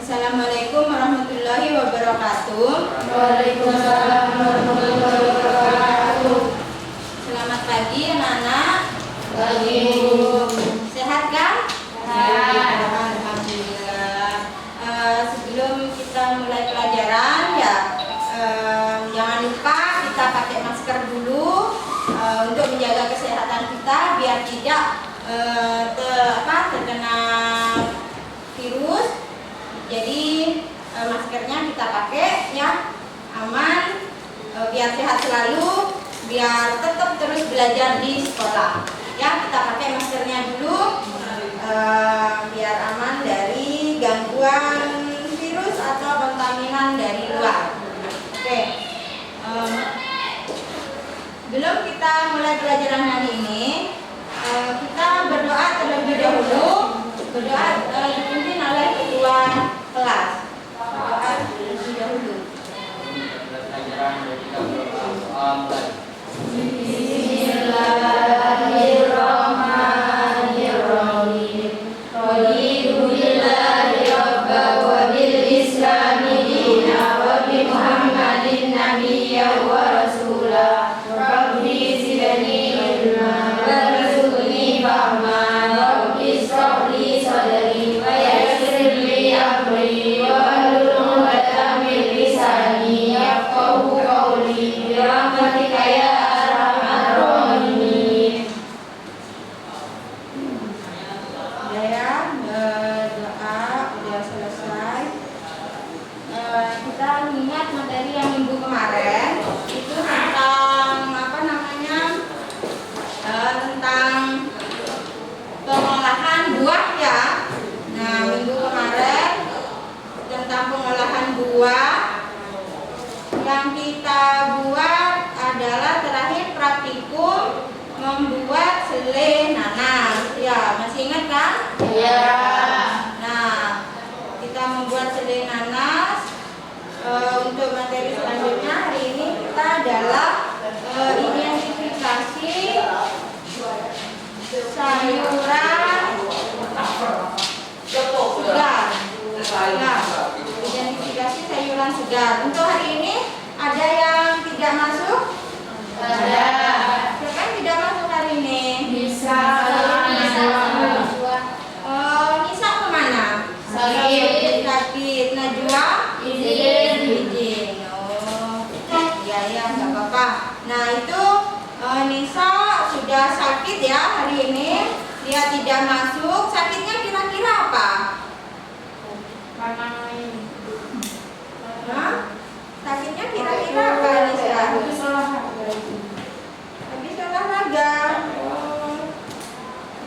Assalamualaikum warahmatullahi wabarakatuh. Waalaikumsalam warahmatullahi wabarakatuh. Selamat pagi anak-anak. Pagi. Sehat kan? Sehat. Alhamdulillah. Sebelum kita mulai pelajaran ya, jangan lupa kita pakai masker dulu untuk menjaga kesehatan kita biar tidak terkena virus. Jadi maskernya kita pakai ya, aman, biar sehat selalu, biar tetap terus belajar di sekolah. Ya, kita pakai maskernya dulu biar aman dari gangguan virus atau kontaminan dari luar. Oke. Belum kita mulai pelajaran hari ini, kita berdoa terlebih dahulu. Berdoa dipimpin oleh ketua kelas. Berdoa terlebih dahulu. Bismillahirrahmanirrahim. Raditu billahi rabban wa bil islami dinan wa bi Muhammadin nabiyyan wa rasulah. Rabbi zidni ilman warzuqni fahman. Rabbi ishrah li sadri wa yassir li amri wahlul 'uqdatam min lisani yafqahu qawli bi rahmatika ya arhamar rahimin. Udah ya, doa udah selesai. Kita ingat materi yang minggu kemarin itu tentang apa namanya? Tentang pengolahan buah ya. Nah, minggu kemarin tentang pengolahan buah yang kita buat adalah terakhir praktikum membuat selai nanas. Ya, masih ingat kan? Ya. Nah, kita membuat selai nanas. Untuk materi selanjutnya hari ini kita adalah identifikasi sayuran segar. Nah, identifikasi sayuran segar. Untuk hari ini ada yang tidak masuk? Ada. Siapa yang tidak masuk hari ini? Bisa. Nisa kemana? Sakit. Sakit. Najwa? Izin. Izin. Oh, ya, nggak apa-apa. Nah itu Nisa sudah sakit ya hari ini. Dia tidak masuk. Sakitnya kira-kira apa? Hah? Sakitnya kira-kira apa Nisa? Habis olahraga.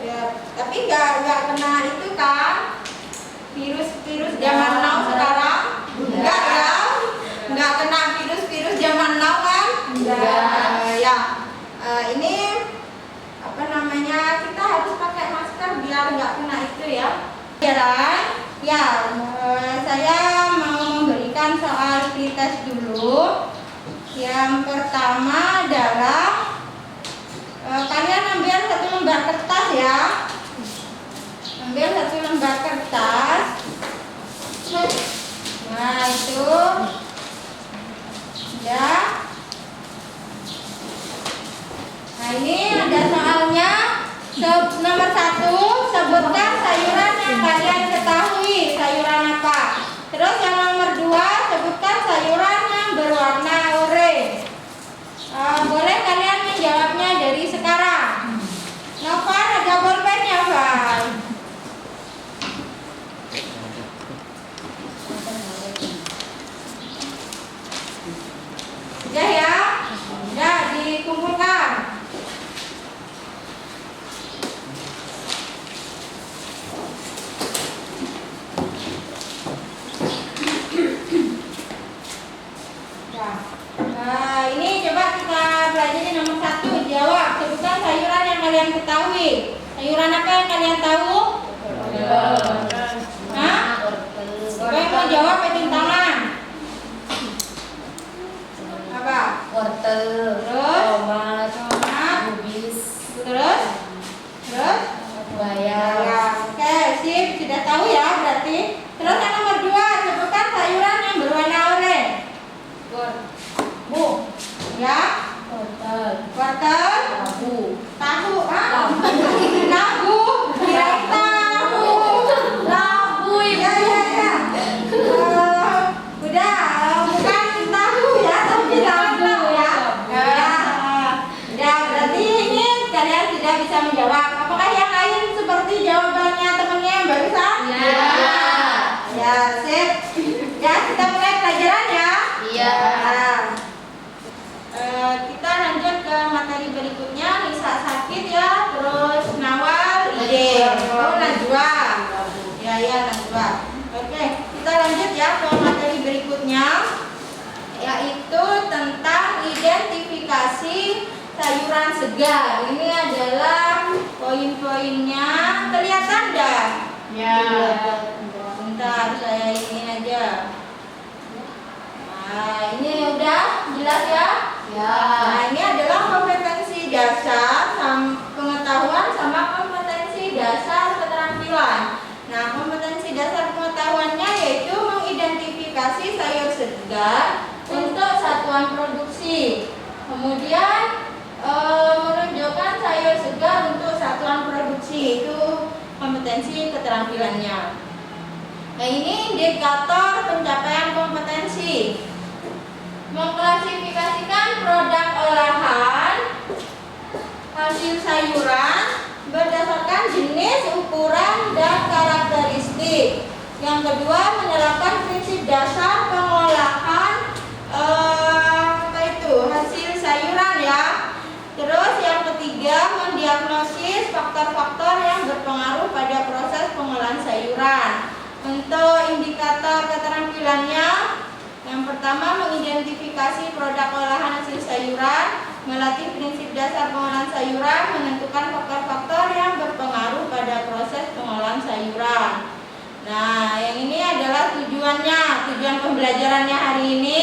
Ya, tapi nggak kena itu kan? Virus zaman now sekarang? Enggak ya? Enggak kena virus zaman now kan? Ya. Ini apa namanya? Kita harus pakai masker biar nggak kena itu ya. Ya, saya mau memberikan soal pretest dulu. Yang pertama adalah kalian ambil satu lembar kertas ya. Ambil satu lembar kertas. Nah itu ya. Nah ini ada soalnya. Nomor 1, sebutkan sayuran yang kalian ketahui. Sayuran apa? Terus yang nomor 2, sebutkan sayuran yang berwarna oranye. Boleh kalian menjawabnya dari sekarang. Novan, ada bolpennya, Van? Sudah ya? Sudah dikumpulkan. Nah, ini coba kita pelajari nomor 1. Jawab, sebutkan sayuran yang kalian ketahui. Sayuran apa yang kalian tahu? Hah? Siapa yang mau jawab pegang tangan? Apa? Wortel. Terus? Tomat. Kubis. Terus? Bayam. Ya, oke, sip. Sudah tahu ya berarti. Terus yang nomor 2, dua. Ya, dua. Oke, kita lanjut ya ke materi berikutnya, yaitu tentang identifikasi sayuran segar. Ini adalah poin-poinnya. Kelihatan dah? Ya. Bentar, saya ini aja. Nah, ini udah jelas ya? Ya. Nah, ini adalah kompetensi dasar, pengetahuan sama kompetensi dasar keterampilan. Nah, kompetensi dasar pengetahuannya yaitu mengidentifikasi sayur segar untuk satuan produksi. Kemudian menunjukkan sayur segar untuk satuan produksi, itu kompetensi keterampilannya. Nah, ini indikator pencapaian kompetensi. Mengklasifikasikan produk olahan hasil sayuran berdasarkan jenis, ukuran, dan karakteristik. Yang kedua, menerapkan prinsip dasar pengolahan hasil sayuran ya. Terus yang ketiga, mendiagnosis faktor-faktor yang berpengaruh pada proses pengolahan sayuran. Untuk indikator keterampilannya, yang pertama, mengidentifikasi produk olahan hasil sayuran, melatih prinsip dasar pengolahan sayuran, menentukan faktor-faktor yang berpengaruh pada proses pengolahan sayuran. Nah, yang ini adalah tujuannya, tujuan pembelajarannya hari ini.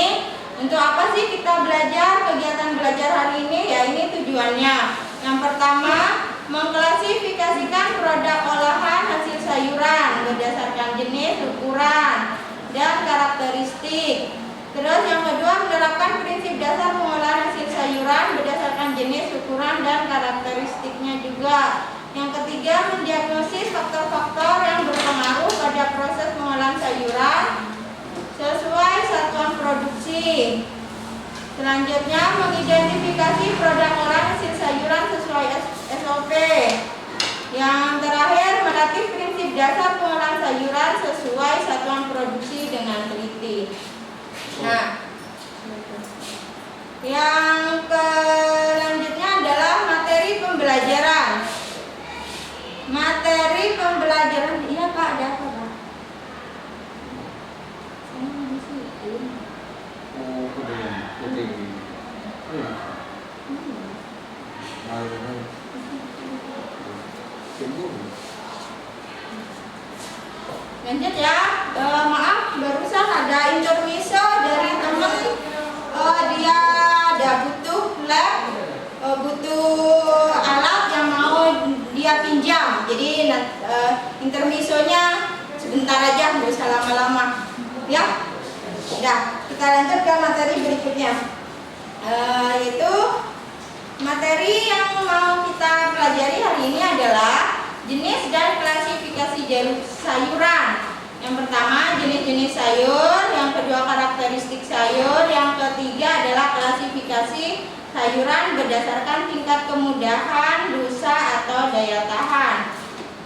Untuk apa sih kita belajar, kegiatan belajar hari ini? Ya, ini tujuannya. Yang pertama, mengklasifikasikan produk olahan hasil sayuran berdasarkan jenis, ukuran, dan karakteristik. Terus yang kedua, menerapkan prinsip dasar pengolahan hasil sayuran berdasarkan jenis, ukuran, dan karakteristiknya juga. Yang ketiga, mendiagnosis faktor-faktor yang berpengaruh pada proses pengolahan sayuran sesuai satuan produksi. Selanjutnya, mengidentifikasi produk olahan hasil sayuran sesuai SOP. Yang terakhir, melatih prinsip dasar pengolahan sayuran sesuai satuan produksi dengan teliti. Nah, yang selanjutnya adalah materi pembelajaran. Materi pembelajaran, iya Kak, ada apa Kak? Lanjut ya. Maaf, barusan ada intermezzo dari teman. Dia ada butuh lab, butuh alat yang mau dia pinjam. Jadi intermezzonya sebentar aja, nggak usah lama-lama. Ya, udah. Kita lanjut ke materi berikutnya, yaitu materi yang mau kita pelajari hari ini adalah jenis dan klasifikasi sayuran. Yang pertama, jenis-jenis sayur. Yang kedua, karakteristik sayur. Yang ketiga adalah klasifikasi sayuran berdasarkan tingkat kemudahan, lusa atau daya tahan,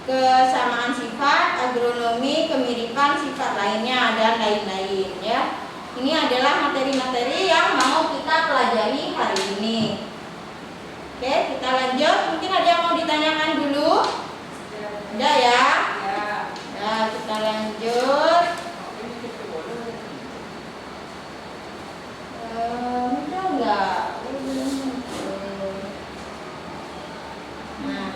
kesamaan sifat, agronomi, kemiripan sifat lainnya, dan lain-lain ya. Ini adalah materi-materi yang mau kita pelajari hari ini. Oke, kita lanjut. Mungkin ada yang mau ditanyakan dulu? Udah ya? Nah, kita lanjut. Udah enggak? Nah,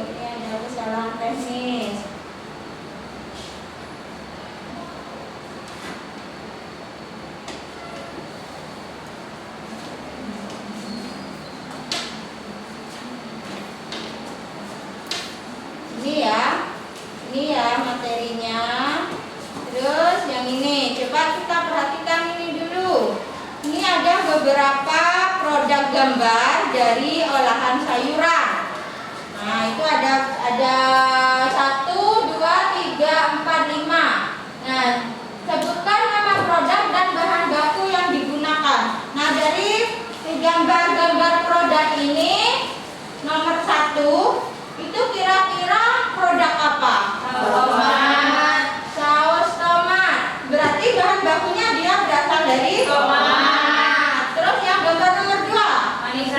ini ada kesalahan teknis. Ini ya materinya. Terus yang ini, coba kita perhatikan ini dulu. Ini ada beberapa produk gambar dari olahan sayuran. Nah, itu ada 1, 2, 3, 4, 5. Nah, sebutkan nama produk dan bahan baku yang digunakan. Nah, dari gambar-gambar produk ini, nomor 1 itu kira-kira produk apa? Tomat. Saus tomat. Berarti bahan bakunya dia berasal dari tomat. Terus yang gambar nomor 2, manis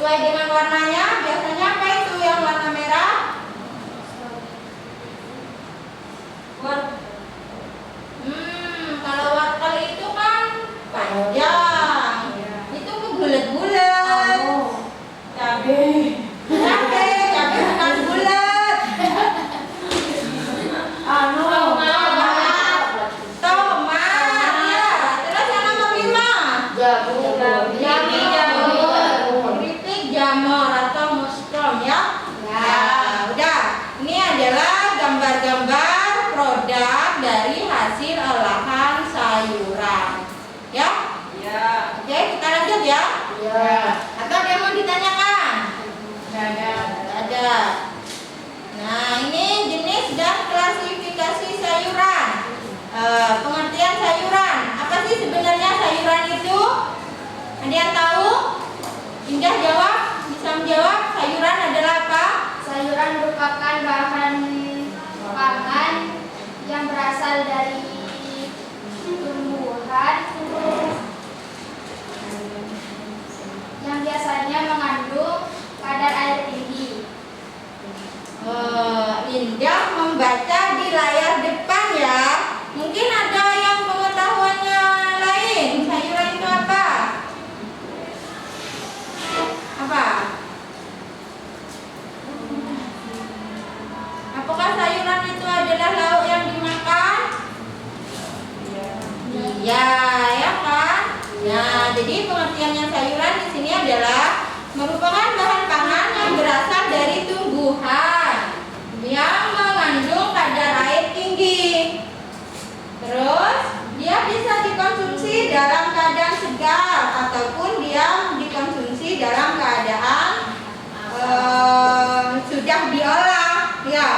sesuai dengan warnanya. Biasanya apa itu yang warna merah? Kalau wortel itu kan panjang. Itu bulat-bulat. Cabai bukan bulat. Tomat. Ya. Terus yang nomor 5. Keripik jamur atau mushroom ya. Udah. Ini adalah gambar-gambar produk dari hasil olahan sayuran. Ya? Oke, kita lanjut ya. Atau ada yang mau ditanyakan? Ada. Nah, ini jenis dan klasifikasi sayuran. Pengertian sayuran. Apa sih sebenarnya sayuran itu? Ada yang tahu? Indah jawab. Bisa menjawab. Sayuran adalah apa? Sayuran merupakan bahan pangan yang berasal dari tumbuhan yang biasanya mengandung kadar air tinggi. Indah membaca di layar depan ya. Mungkin ada yang pengetahuannya lain. Sayuran itu apa? Apa? Apakah sayuran itu adalah lauk yang dimakan? Iya, ya kan? Nah, jadi pengertiannya sayuran di sini adalah merupakan bahan pangan yang berasal dari tumbuhan yang mengandung kadar air tinggi. Terus, dia bisa dikonsumsi dalam keadaan segar ataupun dia dikonsumsi dalam keadaan sudah diolah. Ya.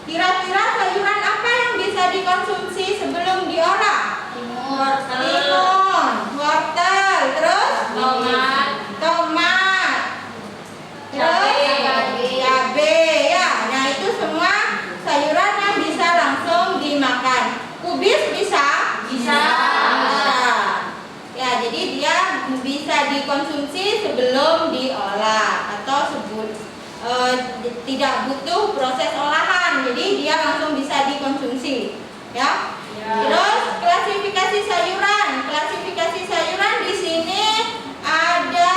Kira-kira sayuran apa yang bisa dikonsumsi sebelum diolah? Timun, wortel, terus tomat, terus cabai ya. Nah, itu semua sayuran yang bisa langsung dimakan. Kubis bisa? Bisa. Ya, jadi dia bisa dikonsumsi sebelum diolah atau tidak butuh proses olahan, jadi dia langsung bisa dikonsumsi ya. Terus klasifikasi sayuran. Klasifikasi sayuran di sini ada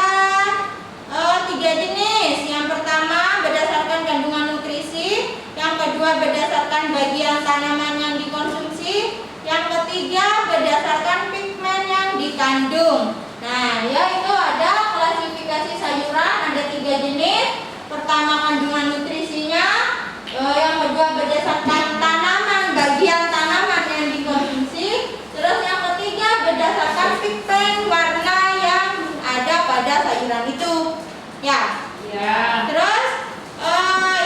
3 jenis. Yang pertama berdasarkan kandungan nutrisi, yang kedua berdasarkan bagian tanaman yang dikonsumsi, yang ketiga berdasarkan pigmen yang dikandung. Nah, ya itu ada klasifikasi sayuran, ada 3 jenis. Pertama kandungan nutrisinya, yang kedua berdasarkan tanaman, bagian tanaman yang dikonsumsi, terus yang ketiga berdasarkan pigmen warna yang ada pada sayuran itu. Ya. Terus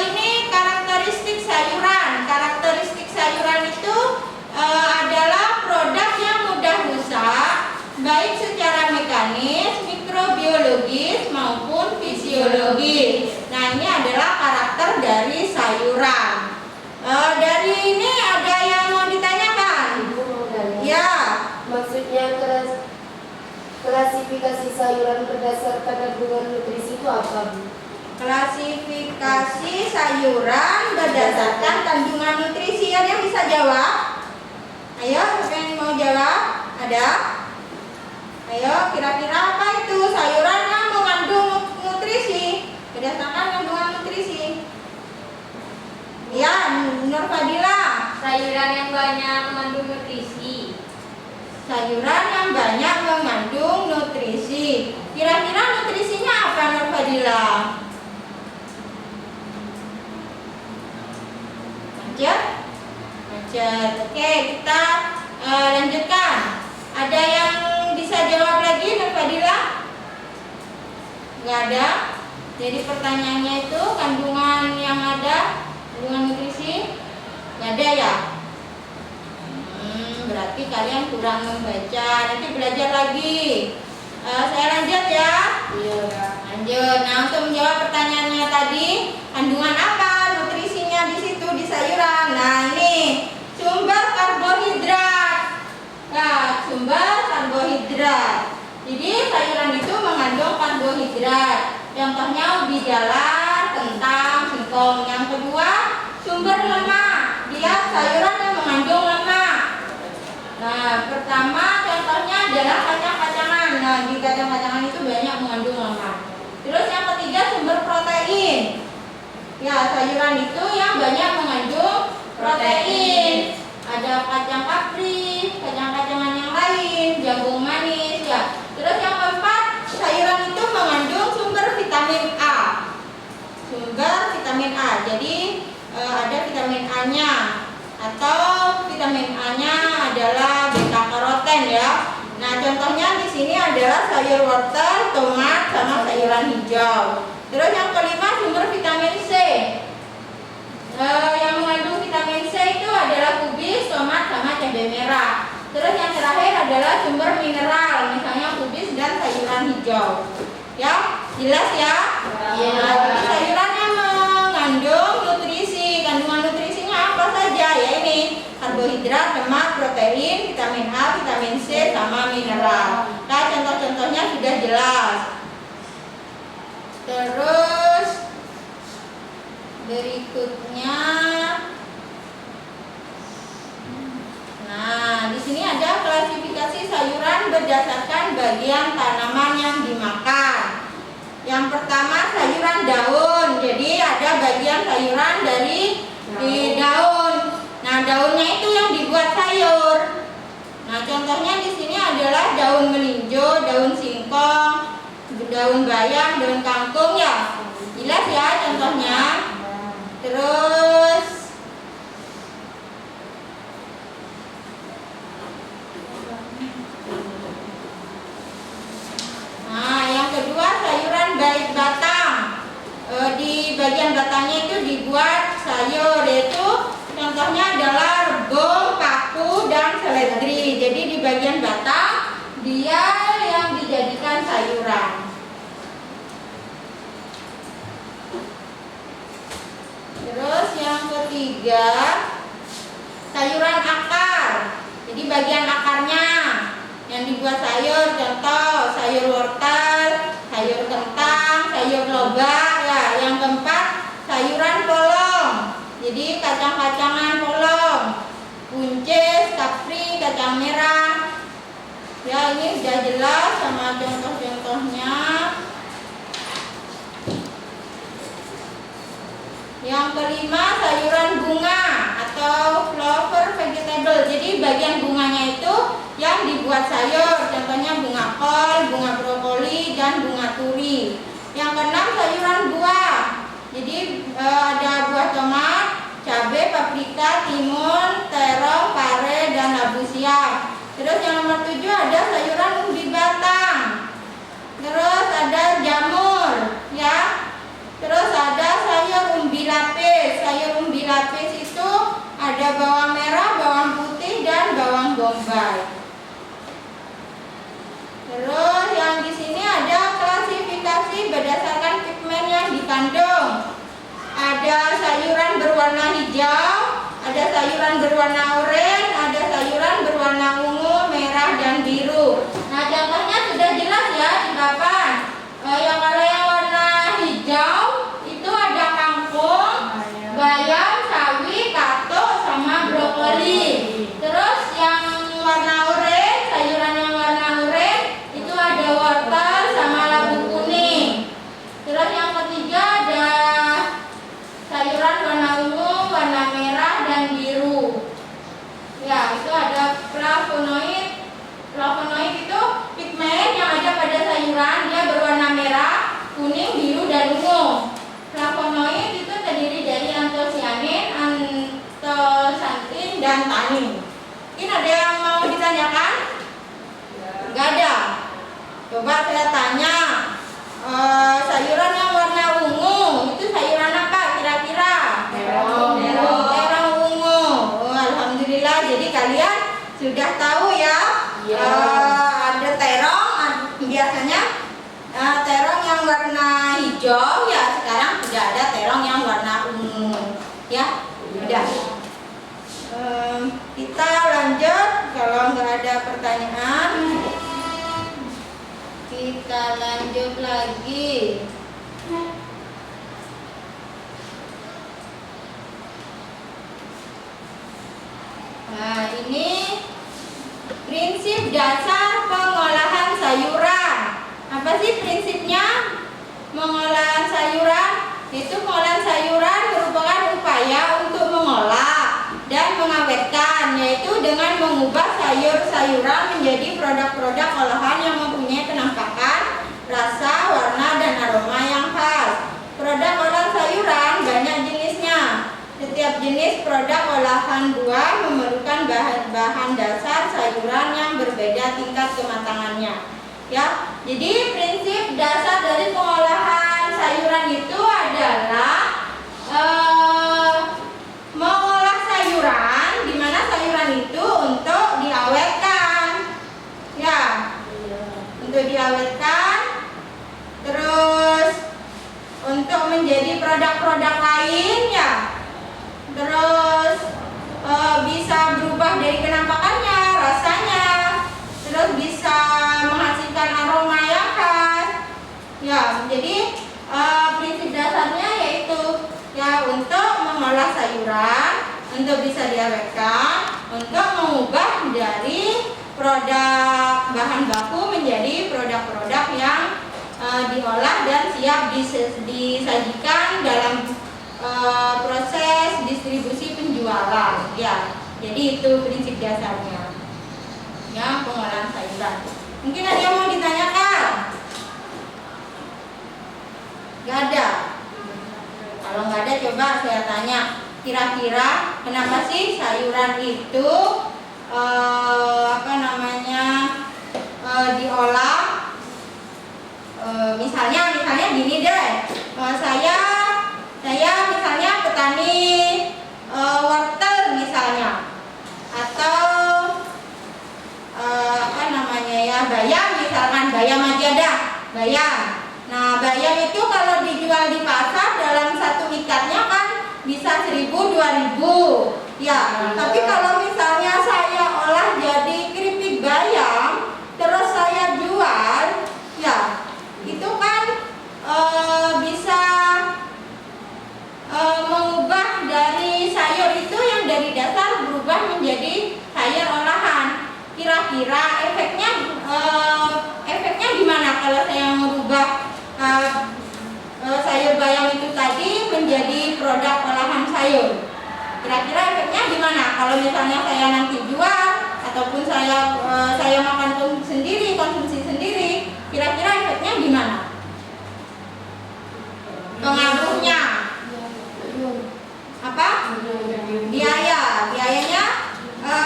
ini karakteristik sayuran. Karakteristik sayuran itu adalah produk yang mudah rusak, baik secara mekanis, mikrobiologis maupun fisiologis. Nah, ini adalah karakter dari sayuran. Dari ini ada yang mau ditanyakan? Ya. Maksudnya klasifikasi sayuran berdasarkan kandungan nutrisi itu apa, Bu? Klasifikasi sayuran berdasarkan kandungan nutrisi. Ada yang bisa jawab? Ayo, siapa yang mau jawab? Ada? Ayo, kira-kira apa itu sayuran yang mengandung nutrisi? Berdasarkan kandungan nutrisi. Ya, Nur Fadila. Sayuran yang banyak mengandung nutrisi. Sayuran yang banyak mengandung nutrisi. Kira-kira nutrisinya apa, Nur Fadila? Macet. Oke, kita lanjutkan. Ada yang bisa jawab lagi, Nur Fadila? Nggak ada. Jadi pertanyaannya itu kandungan yang ada, kandungan nutrisi, nggak ada ya? Berarti kalian kurang membaca. Nanti belajar lagi. Saya lanjut ya. Lanjut. Nah, untuk menjawab pertanyaannya tadi, kandungan apa nutrisinya di situ di sayuran? Nah, ini sumber karbohidrat. Nah, sumber karbohidrat. Jadi sayuran itu mengandung karbohidrat. contohnya ubi jalar, kentang, singkong. Yang kedua, sumber lemak. Lihat sayuran yang mengandung lemak. Nah, pertama contohnya adalah kacang-kacangan. Nah, di kacang-kacangan itu banyak mengandung lemak. Terus yang ketiga, sumber protein. Ya, sayuran itu yang banyak mengandung protein. Ada kacang kapri, kacang-kacangan yang lain, jagung manis, ya. Terus yang keempat, sayuran itu mengandung sumber vitamin A. Sumber vitamin A. Jadi ada vitamin A-nya, atau vitamin A-nya adalah beta karoten, ya. Nah, contohnya di sini adalah sayur wortel, tomat, sama sayuran hijau. Terus yang kelima, sumber vitamin C. Yang mengandung vitamin C itu adalah kubis, tomat, sama cabai merah. Terus yang terakhir adalah sumber mineral, misalnya kubis dan sayuran hijau. Ya, jelas ya? Iya. Nah, sayuran yang mengandung nutrisi. Kandungan nutrisinya apa saja? Ya ini, karbohidrat, lemak, protein, vitamin A, vitamin C, sama mineral. Nah, contoh-contohnya sudah jelas. Terus berikutnya, nah di sini ada klasifikasi sayuran berdasarkan bagian tanaman yang dimakan. Yang pertama, sayuran daun. Jadi ada bagian sayuran dari di daun. Nah, daunnya itu yang dibuat sayur. Nah, contohnya di sini adalah daun melinjo, daun singkong, daun bayam, daun kangkung, ya. Jelas ya contohnya. Terus nah, yang kedua, sayuran baik batang. Di bagian batangnya itu dibuat sayur, yaitu contohnya adalah rebung, paku, dan seledri. Jadi di bagian batang dia yang dijadikan sayuran. Terus yang ketiga, sayuran akar. Jadi bagian akarnya yang dibuat sayur, contoh sayur wortel, sayur kentang, sayur lobak, ya. Yang keempat, sayuran polong. Jadi kacang-kacangan polong, buncis, kapri, kacang merah. Ya, ini sudah jelas sama contoh-contohnya. Yang kelima, sayuran bunga atau flower vegetable. Jadi bagian bunganya itu yang dibuat sayur, contohnya bunga kol, bunga brokoli, dan bunga turi. Yang keenam, sayuran buah. Jadi ada buah tomat, cabai, paprika, timun, terong, pare, dan labu siam. Terus yang nomor 7 ada sayuran ubi batang. Terus ada jamur, ya. Terus ada sayur umbi lapis. Sayur umbi lapis itu ada bawang merah, bawang putih, dan bawang bombay. Terus yang di sini ada klasifikasi berdasarkan pigmen yang dikandung. Ada sayuran berwarna hijau, ada sayuran berwarna oranye, ada sayuran berwarna ungu, merah, dan biru. Nah, contohnya sudah jelas ya di papan. Kalau yang warna hijau itu ada kangkung, bayam, sawi, katuk, sama brokoli. Terus yang warna oranye, sayuran yang warna oranye itu ada wortel sama labu kuning. Terus yang ketiga ada sayuran warna ungu, warna merah, dan biru. Ya, itu ada flavonoid. Flavonoid itu pigmen yang ada pada sayuran, dia berwarna merah, kuning, biru, dan ungu. Flavonoid itu terdiri dari antosianin, antosantin, dan tanin. Mungkin ada yang mau ditanyakan? Enggak ada. Coba saya tanya, sayuran yang warna ungu itu sayuran apa kira-kira? Terong. Terong ungu. Oh, alhamdulillah. Jadi kalian sudah tahu ya. Iya. Ada terong, biasanya terong yang warna hijau, ya. Sekarang sudah ada terong yang warna ungu, ya. Sudah. Kita lanjut. Kalau nggak ada pertanyaan, kita lanjut lagi. Nah, ini prinsip dasar pengolahan sayuran. Apa sih prinsipnya pengolahan sayuran? Itu pengolahan sayuran merupakan upaya untuk mengolah dan mengawetkan, yaitu dengan mengubah sayur-sayuran menjadi produk-produk olahan yang mempunyai penampakan, rasa, warna, dan aroma yang khas. Produk olahan sayuran banyak jenisnya. Setiap jenis produk olahan buah memerlukan bahan dasar sayuran yang berbeda tingkat kematangannya. Ya, jadi prinsip dasar dari pengolahan sayuran itu adalah mengolah sayuran, di mana sayuran itu untuk diawetkan, ya, untuk diawetkan, terus untuk menjadi produk-produk lain, ya, terus bisa berubah dari penampakannya, rasanya, terus bisa menghasilkan aroma yang khas, ya. Jadi prinsip dasarnya yaitu ya untuk mengolah sayuran, untuk bisa diawetkan, untuk mengubah dari produk bahan baku menjadi produk-produk yang diolah dan siap disajikan dalam proses distribusi penjualan, ya. Jadi itu prinsip dasarnya ya pengolahan sayuran. Mungkin ada yang mau ditanyakan? Gak ada. Kalau nggak ada, coba saya tanya, kira-kira kenapa sih sayuran itu diolah? Misalnya gini deh, saya misalnya petani wortel misalnya, atau bayam misalkan, bayam aja dah, bayam. Nah, bayam itu kalau dijual di pasar dalam satu ikatnya kan bisa 1.000-2.000, ya. Tapi kalau misalnya saya olah jadi keripik bayam, terus saya jual, ya, itu kan bisa mengubah dari sayur itu yang dari dasar berubah menjadi sayur olahan. Kira-kira efeknya gimana kalau saya merubah sayur bayam itu tadi menjadi produk olahan sayur? Kira-kira efeknya gimana kalau misalnya saya nanti jual ataupun saya makan konsumsi sendiri, kira-kira efeknya gimana? Pengaruhnya apa? Biayanya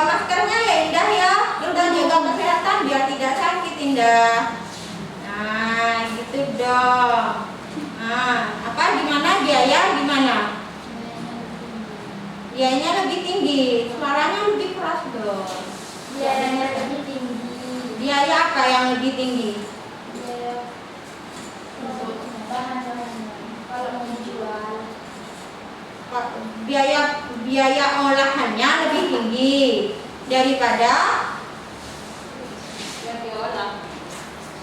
maskernya ya Indah ya, Indah jaga kesehatan biar tidak sakit Indah. Nah, gitu dong. Nah, gimana biaya gimana? Biayanya lebih tinggi, suaranya lebih keras dong. Biayanya lebih tinggi. Biaya apa yang lebih tinggi? Bahan-bahannya kalau mau dijual. Biaya olahannya lebih tinggi daripada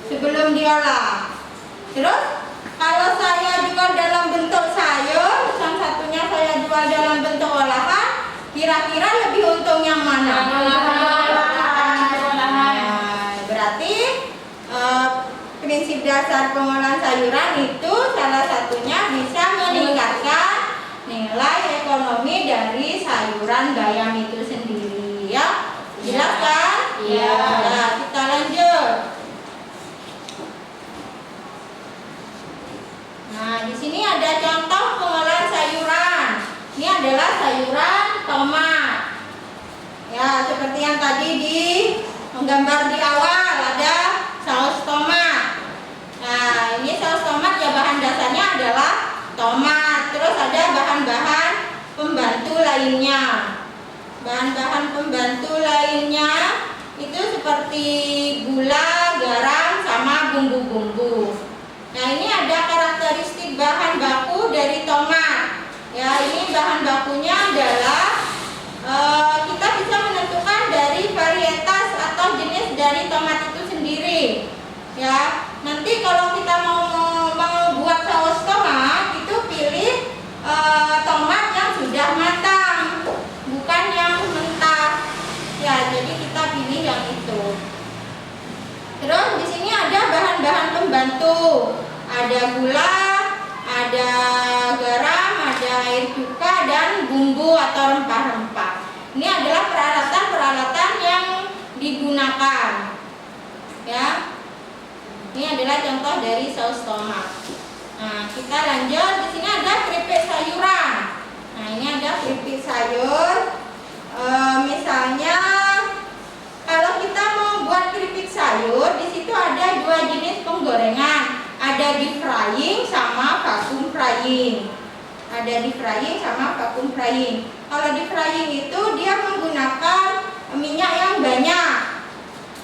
sebelum diolah. Terus kalau saya jual dalam bentuk sayur, yang satunya saya jual dalam bentuk olahan, kira-kira lebih untung yang mana? Berarti prinsip dasar pengolahan sayuran itu salah satunya bisa meningkatkan nilai ekonomi dari sayuran bayam itu sendiri, ya. Jelas kan? Iya. Nah, kita lanjut. Nah, di sini ada contoh pengolahan sayuran. Ini adalah sayuran tomat. Ya, seperti yang tadi di menggambar di awal ada saus tomat. Nah, ini saus tomat ya bahan dasarnya adalah tomat. Terus ada bahan-bahan pembantu lainnya. Bahan-bahan pembantu lainnya itu seperti gula, garam, sama bumbu-bumbu. Nah, ini ada karakteristik bahan baku dari tomat. Ya, ini bahan bakunya adalah kita bisa menentukan dari varietas atau jenis dari tomat itu sendiri. Ya, nanti kalau kita mau buat saus tomat itu pilih tomat yang sudah matang, bukan yang mentah. pembantu. Ada gula, ada garam, ada air cuka, dan bumbu atau rempah-rempah. Ini adalah peralatan-peralatan yang digunakan. Ya, ini adalah contoh dari saus tomat. Nah, kita lanjut. Di sini ada keripik sayuran. Nah, ini ada keripik sayur. Misalnya, kalau kita mau buat keripik sayur, di situ ada dua jenis penggorengan. Ada deep frying sama vacuum frying. Ada deep frying sama vacuum frying. Kalau deep frying itu dia menggunakan minyak yang banyak.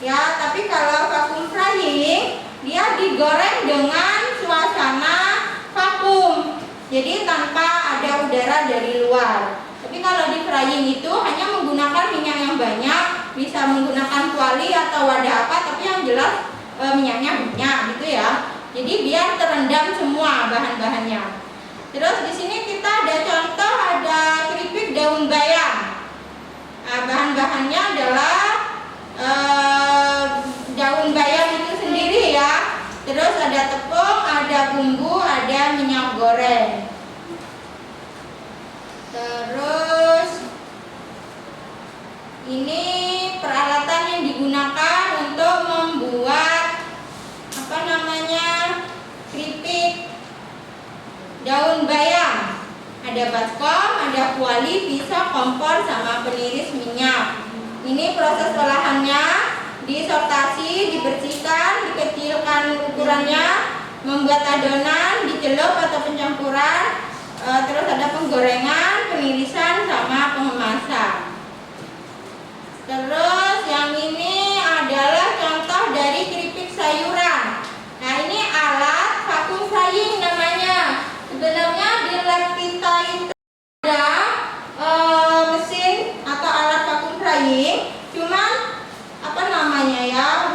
Ya, tapi kalau vacuum frying dia digoreng dengan suasana vakum. Jadi tanpa ada udara dari luar. Tapi kalau deep frying itu hanya menggunakan minyak yang banyak, bisa menggunakan kuali atau wadah apa, tapi yang jelas minyaknya banyak gitu ya. Jadi biar terendam semua bahan-bahannya. Terus di sini kita ada contoh, ada keripik daun bayam. Nah, bahan-bahannya adalah daun bayam itu sendiri ya. Terus ada tepung, ada bumbu, ada minyak goreng. Terus ini peralatan yang digunakan untuk membuat keripik daun bayam. Ada baskom, ada kuali, pisau, kompor, sama peniris minyak. Ini proses olahannya: disortasi, dibersihkan, dikecilkan ukurannya, membuat adonan, dicelup atau pencampuran, terus ada penggorengan, penirisan, sama pengemasan. Terus yang ini adalah contoh dari keripik sayuran. Nah, ini alat vacuum frying namanya. Sebenarnya di lab kita itu ada mesin atau alat vacuum frying, cuman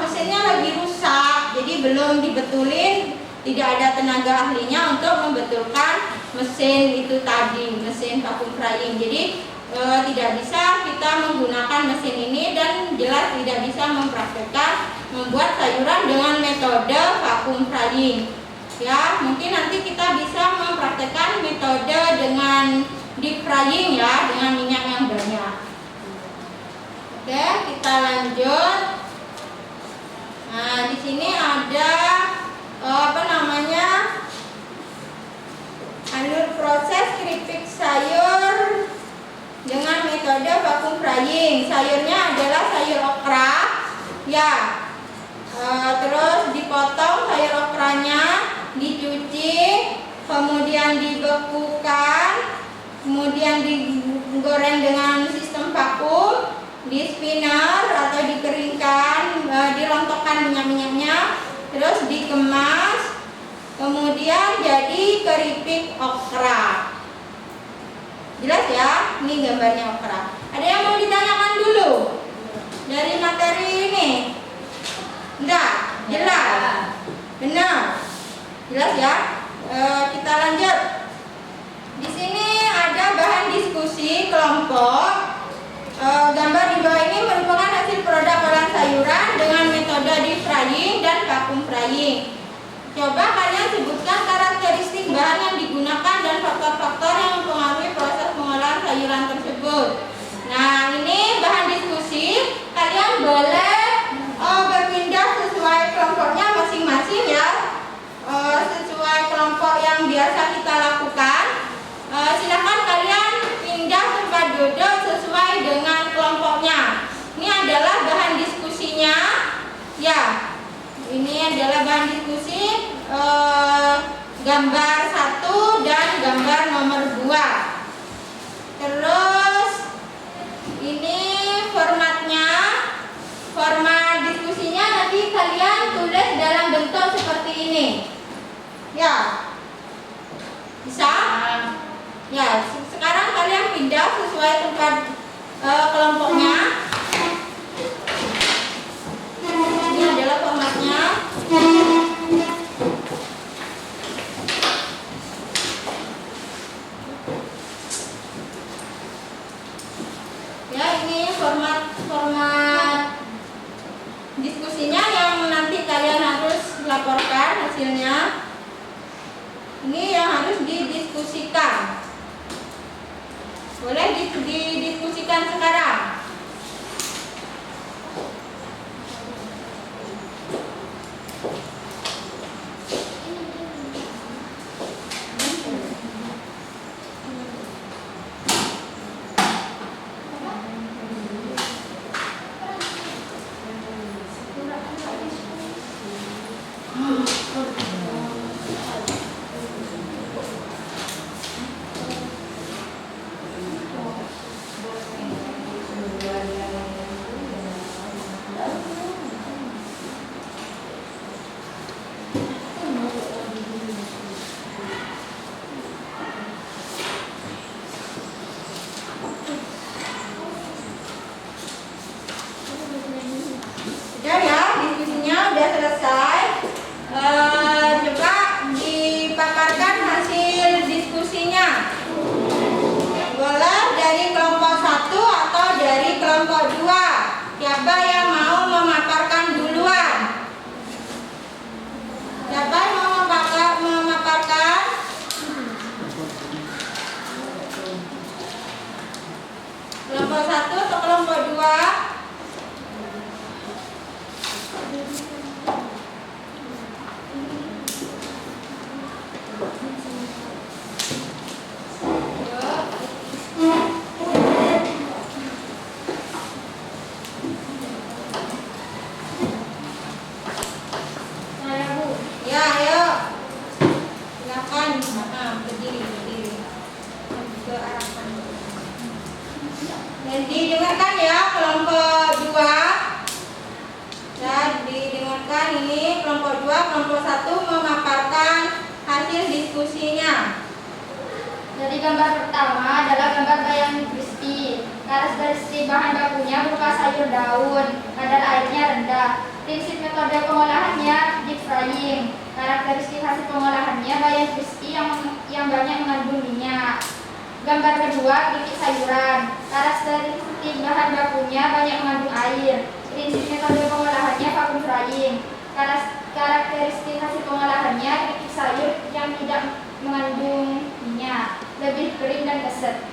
mesinnya lagi rusak, jadi belum dibetulin, tidak ada tenaga ahlinya untuk membetulkan mesin itu tadi, mesin vacuum frying. Jadi tidak bisa kita menggunakan mesin ini, dan jelas tidak bisa mempraktekkan membuat sayuran dengan metode vacuum frying. Ya, mungkin nanti kita bisa mempraktekkan metode dengan deep frying ya, dengan minyak yang banyak. Oke, kita lanjut. Nah, di sini ada alur proses keripik sayur dengan metode vacuum frying. Sayurnya adalah sayur okra, ya. Terus dipotong sayur okranya, dicuci, kemudian dibekukan, kemudian digoreng dengan sistem vakum, di spinner atau dikeringkan, dirontokkan minyak-minyaknya, terus dikemas, kemudian jadi keripik okra. Jelas ya, ini gambarnya okra. Ada yang mau ditanyakan dulu dari materi ini? Enggak? Jelas? Benar? Jelas ya? Kita lanjut. Di sini ada bahan diskusi kelompok. Gambar di bawah ini merupakan hasil produk olahan sayuran dengan metode deep frying dan vacuum frying. Coba kalian sebutkan karakteristik bahan yang digunakan dan faktor-faktor yang mempengaruhi proses pengolahan sayuran tersebut. Nah, ini bahan diskusi. Kalian boleh berpindah sesuai kelompoknya masing-masing ya, sesuai kelompok yang biasa kita lakukan. Silakan kalian pindah tempat duduk sesuai dengan kelompoknya. Ini adalah bahan diskusinya, ya. Ini adalah bahan diskusi, gambar 1 dan gambar nomor 2. Terus ini formatnya, format diskusinya nanti kalian tulis dalam bentuk seperti ini, ya. Bisa? Ya, sekarang kalian pindah sesuai tempat kelompoknya. Ini adalah formatnya. Ya, ini format diskusinya yang nanti kalian harus melaporkan hasilnya. Ini yang harus didiskusikan. Boleh didiskusikan sekarang. Udah ya, diskusinya udah selesai. Coba dipaparkan hasil diskusinya. Boleh dari kelompok 1 atau dari kelompok 2. Siapa yang mau memaparkan duluan? Siapa yang mau memaparkan? Kelompok 1 atau kelompok 2? Ya, ayo. Silakan. Berdiri. Ke arah kanan. Dan didengarkan ya kelompok 2. Dan didengarkan ini kelompok 2, kelompok 1 memaparkan hasil diskusinya. Dari gambar pertama adalah gambar bayam crispy. Karakteristik bahan bakunya berupa sayur daun, kadar airnya rendah. Prinsip metode pengolahannya deep frying. Karakteristik hasil pengolahannya bayam crispy yang banyak mengandung minyak. Gambar kedua keripik sayuran. Karakteristik bahan bakunya banyak mengandung air. Prinsip metode pengolahannya vacuum frying. Karakteristik hasil pengolahannya keripik sayur yang tidak mengandung minyak, lebih kering dan keset.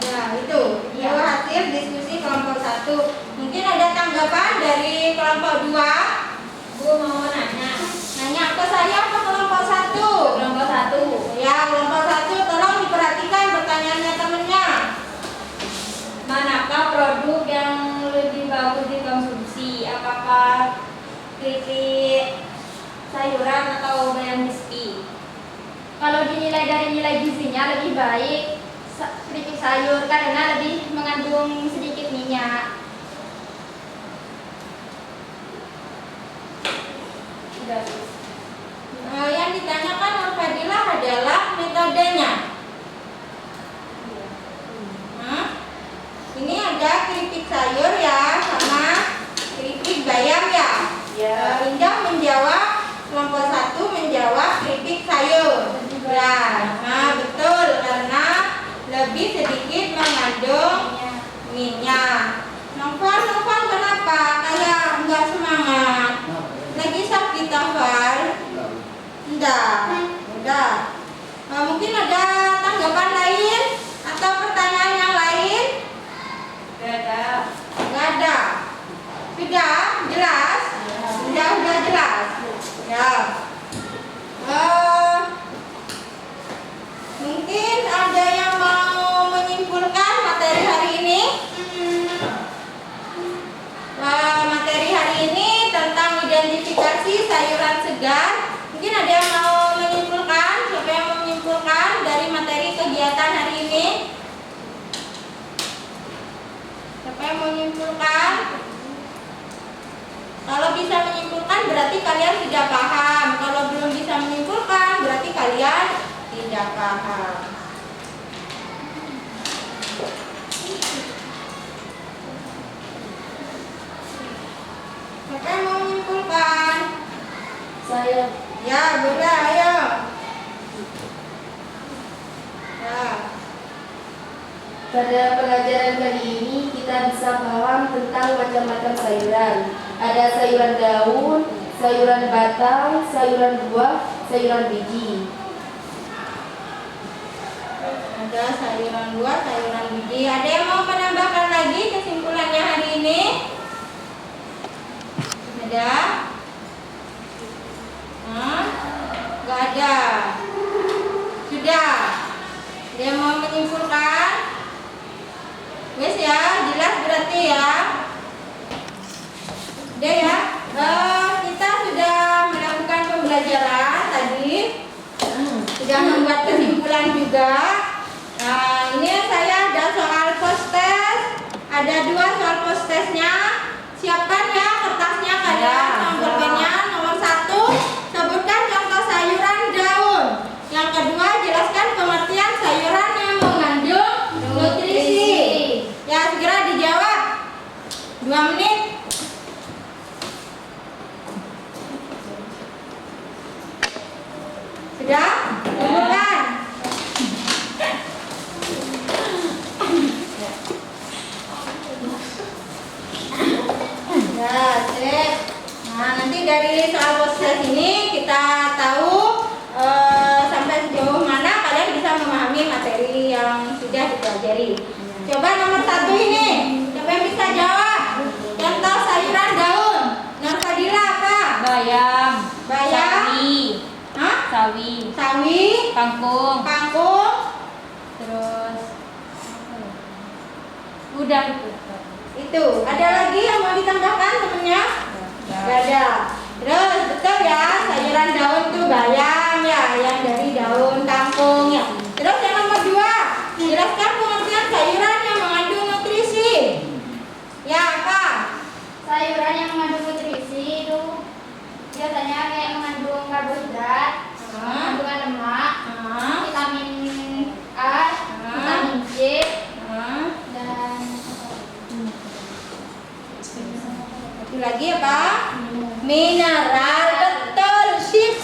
Ya, itu hasil diskusi kelompok 1. Mungkin ada tanggapan dari kelompok 2? Bu mau nanya. Nanya ke saya apa kelompok 1? Kelompok 1. Ya, kelompok 1 tolong diperhatikan pertanyaannya temennya. Manakah produk yang lebih bagus dikonsumsi? Apakah keripik sayuran atau bayam crispy? Kalau dinilai dari nilai gizinya lebih baik keripik sayur karena lebih mengandung sedikit minyak. Yang ditanyakan Al-Fadilah adalah metodenya. Ini ada keripik sayur ya, sama keripik bayam ya. Indah menjawab, kelompok 1 menjawab keripik sayur. Ya, betul, karena lebih sedikit mengandung minyak. Novel kenapa? Kayak enggak semangat. Lagi sakit Novel? Enggak. Udah. Mungkin ada tanggapan lain atau pertanyaan yang lain? Enggak ada. Sudah jelas? Sudah jelas. Ya. Mungkin ada yang mau menyimpulkan materi hari ini? Materi hari ini tentang identifikasi sayuran segar. Mungkin ada yang mau menyimpulkan? Siapa yang mau menyimpulkan dari materi kegiatan hari ini? Siapa yang mau menyimpulkan? Kalau bisa menyimpulkan berarti kalian sudah paham. Kalau belum bisa menyimpulkan berarti kalian tidak paham. Siapa yang mau menyimpulkan? Saya. Ya, boleh, ayo. Ya. Pada pelajaran kali ini kita bisa paham tentang macam-macam sayuran. Ada sayuran daun, sayuran batang, sayuran buah, sayuran biji. Ada sayuran buah, sayuran biji. Ada yang mau menambahkan lagi kesimpulannya hari ini? Ada? Nggak ada. Sudah. Ada yang mau menyimpulkan? Wes ya, jelas berarti ya. Udah ya. Kita sudah melakukan pembelajaran tadi. Sudah membuat kesimpulan juga. Nah, ini saya ada soal post test. Ada 2 soal post testnya. Siapkan ya kertasnya kalian, sama pulpennya. Nomor 1, sebutkan contoh sayuran daun. Yang kedua, jelaskan pengertian sayuran yang mengandung nutrisi. Ya, segera dijawab. 2 menit. Sudah? Kumpulkan. Ya, cek. Nah, nanti dari soal proses ini kita tahu sampai sejauh mana kalian bisa memahami materi yang sudah dipelajari. Coba nomor 1 ini, siapa yang bisa jawab? Contoh sayuran daun. Nur Fadila apa? Bayam, Bayam. sawi, Hah? sawi, Sawi. kangkung, Kangkung. terus udah itu. Itu. Ada lagi yang mau ditambahkan temennya? Gak ada. Terus betul ya, sayuran daun itu bayam ya, yang dari daun kangkung ya. Terus yang nomor 2, jelaskan pengertian sayuran yang mengandung nutrisi. Ya apa? Sayuran yang mengandung nutrisi itu biasanya kayak mengandung karbohidrat, kandungan lemak, vitamin A, vitamin C, dan Satu lagi apa? Mineral. Betul, sip.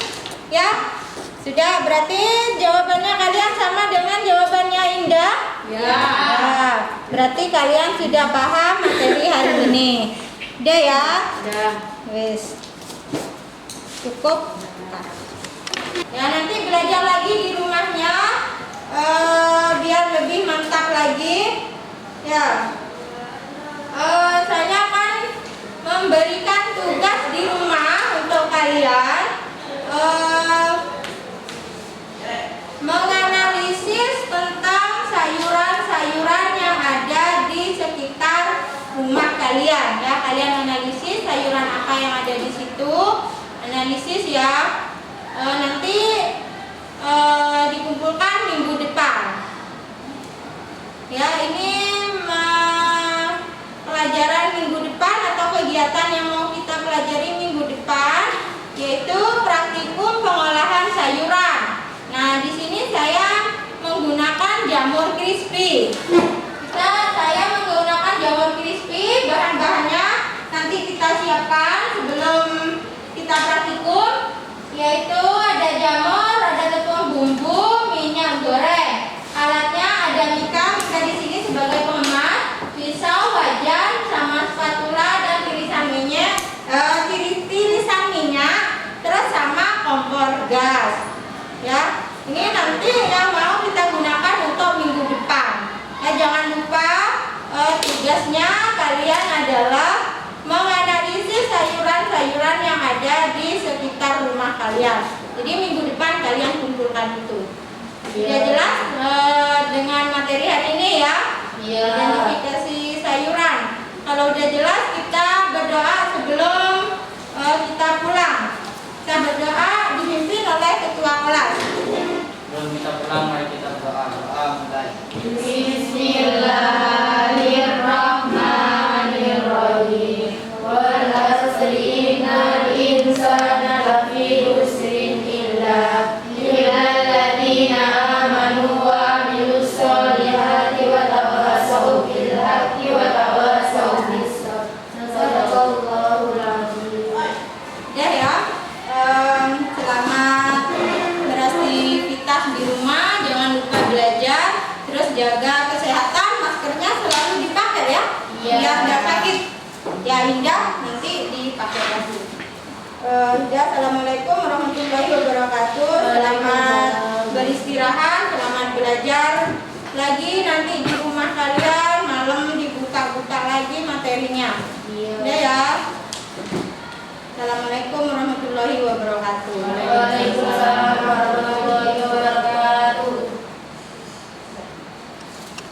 Ya. Sudah, berarti jawabannya kalian sama dengan jawabannya Indah? Ya. Nah, berarti kalian sudah paham materi hari ini. Udah ya? Udah. Wes. Cukup. Ya, nanti belajar lagi di rumahnya biar lebih mantap lagi. Ya. Saya akan memberikan tugas di rumah untuk kalian menganalisis tentang sayuran-sayuran yang ada di sekitar rumah kalian ya. Kalian analisis sayuran apa yang ada di situ, analisis ya. Nanti dikumpulkan minggu depan. Ya, ini pelajaran minggu depan atau kegiatan yang mau kita pelajari minggu depan, yaitu praktikum pengolahan sayuran. Nah, di sini saya menggunakan jamur crispy. Saya menggunakan jamur crispy, bahan-bahannya nanti kita siapkan sebelum kita praktikum, yaitu ada jamur, ada tepung bumbu, minyak goreng. Alatnya ada Mika di sini sebagai pengemas, pisau, wajan, sama spatula dan tirisan minyak, terus sama kompor gas. Ya, ini nanti yang mau kita gunakan untuk minggu depan. Ya, jangan lupa tugasnya kalian adalah menganalisis sayuran-sayuran yang ada di sekitar rumah kalian. Jadi minggu depan kalian kumpulkan itu. Sudah jelas dengan materi hari ini ya? Iya. Identifikasi sayuran. Kalau udah jelas, kita berdoa sebelum kita pulang. Kita berdoa dipimpin oleh ketua kelas. Sebelum kita pulang, mari kita berdoa. Doa mulai. Bismillahirrahmanirrahim. Wal asri innal insana lafi khusrin illa lilladzina amanu wa amilus solihati wa tawassaw bil haqqi wa tawassaw bis sabr. Sadaqallahul azim. Ya ya. Selamat beraktivitas di rumah. Jangan lupa belajar. Terus jaga kesehatan. Maskernya selalu dipakai ya. Iya. Biar nggak sakit. Ya Indah nanti dipakai lagi. Ya, assalamualaikum warahmatullahi wabarakatuh. Selamat beristirahat, selamat belajar. Lagi nanti di rumah kalian malam dibuka-buka lagi materinya. Iya. Ya. Assalamualaikum warahmatullahi wabarakatuh. Waalaikumsalam warahmatullahi